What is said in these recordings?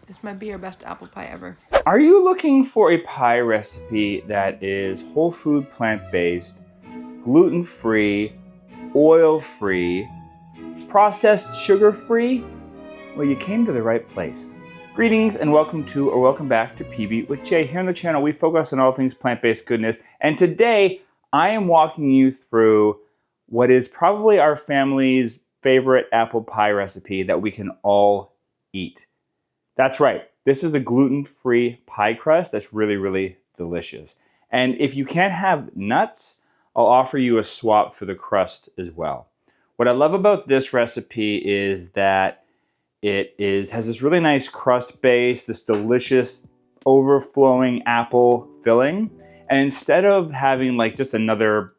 This might be our best apple pie ever. Are you looking for a pie recipe that is whole food, plant-based, gluten-free, oil-free, processed sugar-free? Well, you came to the right place. Greetings and welcome to or welcome back to PB with Jay. Here on the channel, we focus on all things plant-based goodness. And today, I am walking you through what is probably our family's favorite apple pie recipe that we can all eat. That's right. This is a gluten-free pie crust that's really, really delicious. And if you can't have nuts, I'll offer you a swap for the crust as well. What I love about this recipe is that it has this really nice crust base, this delicious overflowing apple filling. And instead of having like just another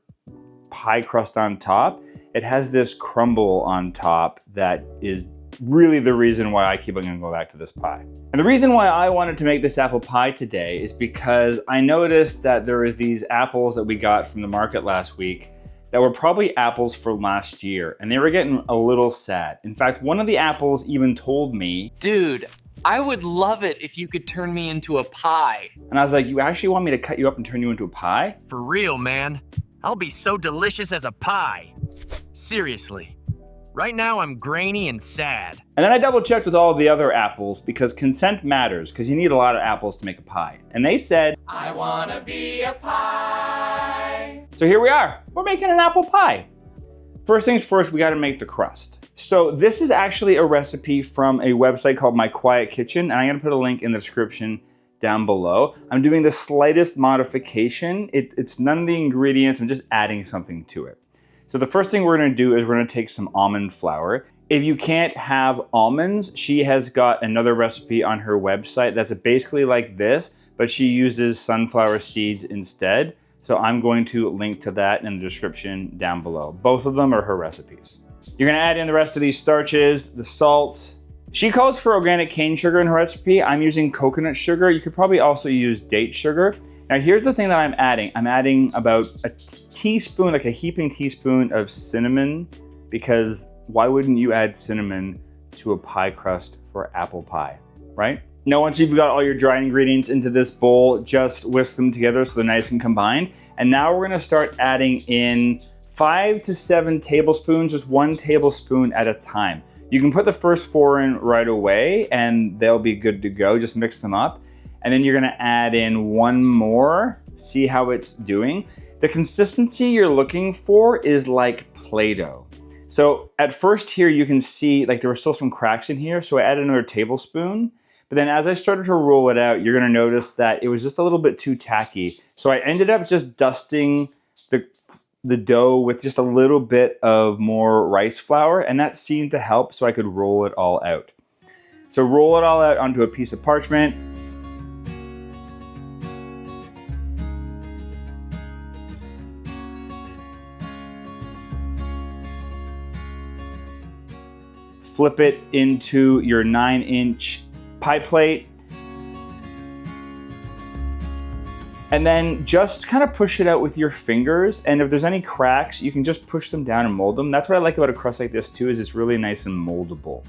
pie crust on top, it has this crumble on top that is really the reason why I keep on going back to this pie. And the reason why I wanted to make this apple pie today is because I noticed that there is these apples that we got from the market last week that were probably apples from last year, and they were getting a little sad. In fact, one of the apples even told me, "Dude, I would love it if you could turn me into a pie." And I was like, "You actually want me to cut you up and turn you into a pie?" For real, man. I'll be so delicious as a pie. Seriously. Right now, I'm grainy and sad. And then I double checked with all the other apples because consent matters, because you need a lot of apples to make a pie. And they said, "I wanna be a pie." So here we are, we're making an apple pie. First things first, we gotta make the crust. So this is actually a recipe from a website called My Quiet Kitchen, and I'm gonna put a link in the description down below. I'm doing the slightest modification. It's none of the ingredients, I'm just adding something to it. So the first thing we're gonna do is we're gonna take some almond flour. If you can't have almonds, she has got another recipe on her website that's basically like this, but she uses sunflower seeds instead. So I'm going to link to that in the description down below. Both of them are her recipes. You're gonna add in the rest of these starches, the salt. She calls for organic cane sugar in her recipe. I'm using coconut sugar. You could probably also use date sugar. Now here's the thing that I'm adding. I'm adding about a teaspoon, like a heaping teaspoon of cinnamon, because why wouldn't you add cinnamon to a pie crust for apple pie, right? Now once you've got all your dry ingredients into this bowl, just whisk them together so they're nice and combined. And now we're gonna start adding in 5 to 7 tablespoons, just 1 tablespoon at a time. You can put the first 4 in right away and they'll be good to go, just mix them up. And then you're gonna add in 1 more, see how it's doing. The consistency you're looking for is like Play-Doh. So at first here you can see like there were still some cracks in here, so I added another tablespoon. But then as I started to roll it out, you're gonna notice that it was just a little bit too tacky. So I ended up just dusting the dough with just a little bit of more rice flour, and that seemed to help so I could roll it all out. So roll it all out onto a piece of parchment. Flip it into your 9-inch pie plate. And then just kind of push it out with your fingers. And if there's any cracks, you can just push them down and mold them. That's what I like about a crust like this too, is it's really nice and moldable.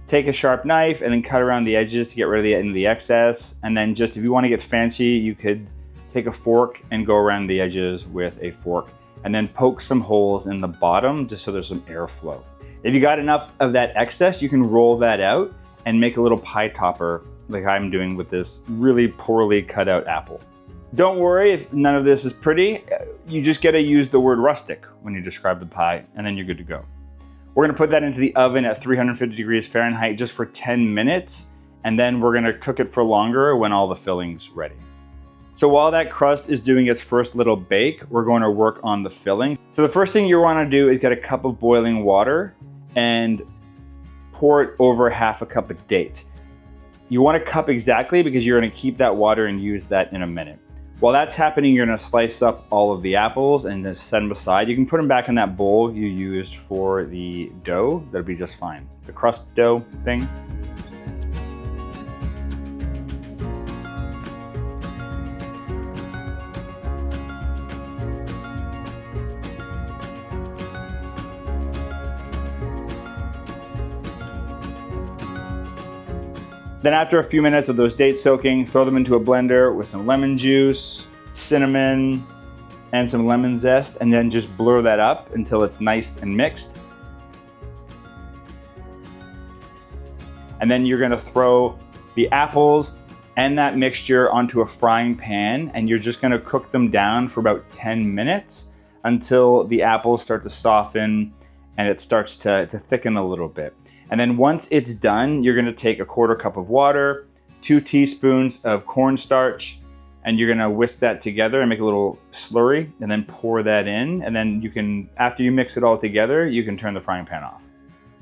Take a sharp knife and then cut around the edges to get rid of any of the excess. And then just, if you want to get fancy, you could take a fork and go around the edges with a fork. And then poke some holes in the bottom just so there's some airflow. If you got enough of that excess, you can roll that out and make a little pie topper like I'm doing with this really poorly cut out apple. Don't worry if none of this is pretty. You just gotta use the word rustic when you describe the pie, and then you're good to go. We're gonna put that into the oven at 350 degrees Fahrenheit just for 10 minutes, and then we're gonna cook it for longer when all the filling's ready. So while that crust is doing its first little bake, we're going to work on the filling. So the first thing you wanna do is get a cup of boiling water and pour it over half a cup of dates. You want a cup exactly because you're gonna keep that water and use that in a minute. While that's happening, you're gonna slice up all of the apples and just set them aside. You can put them back in that bowl you used for the dough. That'll be just fine. The crust dough thing. Then after a few minutes of those dates soaking, throw them into a blender with some lemon juice, cinnamon, and some lemon zest, and then just blur that up until it's nice and mixed. And then you're gonna throw the apples and that mixture onto a frying pan, and you're just gonna cook them down for about 10 minutes until the apples start to soften and it starts to thicken a little bit. And then once it's done, you're gonna take a 1/4 cup of water, 2 teaspoons of cornstarch, and you're gonna whisk that together and make a little slurry, and then pour that in. And then you can, after you mix it all together, you can turn the frying pan off.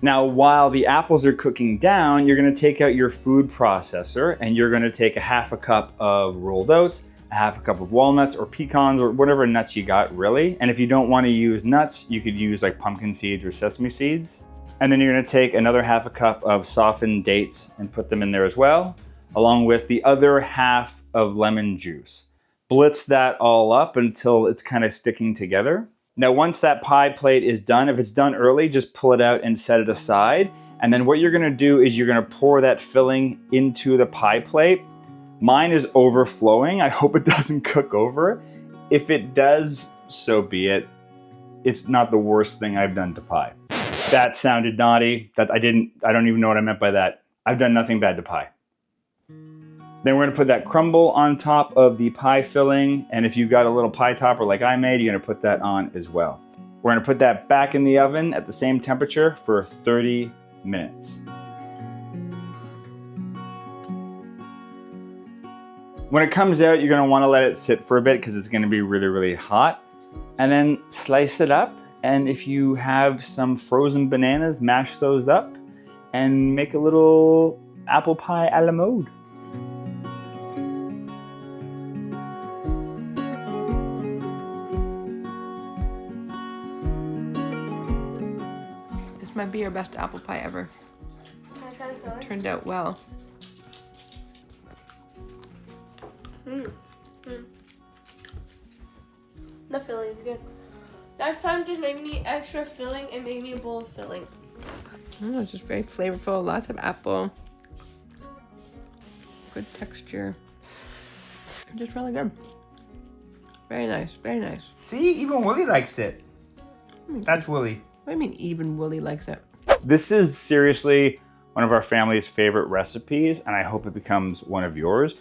Now, while the apples are cooking down, you're gonna take out your food processor and you're gonna take a 1/2 cup of rolled oats, a 1/2 cup of walnuts or pecans or whatever nuts you got, really. And if you don't wanna use nuts, you could use like pumpkin seeds or sesame seeds. And then you're gonna take another 1/2 cup of softened dates and put them in there as well, along with the other 1/2 of lemon juice. Blitz that all up until it's kind of sticking together. Now, once that pie plate is done, if it's done early, just pull it out and set it aside. And then what you're gonna do is you're gonna pour that filling into the pie plate. Mine is overflowing. I hope it doesn't cook over. If it does, so be it. It's not the worst thing I've done to pie. That sounded naughty. I don't even know what I meant by that. I've done nothing bad to pie. Then we're gonna put that crumble on top of the pie filling. And if you've got a little pie topper like I made, you're gonna put that on as well. We're gonna put that back in the oven at the same temperature for 30 minutes. When it comes out, you're gonna wanna let it sit for a bit because it's gonna be really, really hot. And then slice it up. And if you have some frozen bananas, mash those up and make a little apple pie a la mode. This might be your best apple pie ever. Can I try the filling? Turned out well. The filling's good. Next time, just make me extra filling and make me a bowl of filling. Oh, it's just very flavorful. Lots of apple. Good texture. Just really good. Very nice. Very nice. See, even Willie likes it. That's Willie. What do you mean even Willie likes it? This is seriously one of our family's favorite recipes, and I hope it becomes one of yours.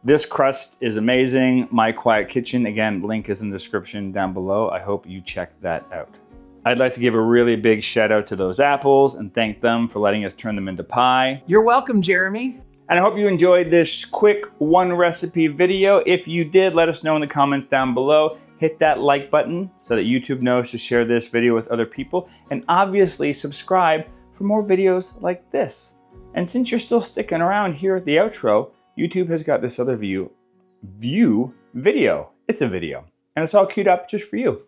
This crust is amazing. My Quiet Kitchen, again, link is in the description down below. I hope you check that out. I'd like to give a really big shout out to those apples and thank them for letting us turn them into pie. You're welcome, Jeremy. And I hope you enjoyed this quick one recipe video. If you did, let us know in the comments down below. Hit that like button so that YouTube knows to share this video with other people. And obviously subscribe for more videos like this. And since you're still sticking around here at the outro, YouTube has got this other view video. It's a video. And it's all queued up just for you.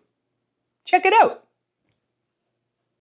Check it out.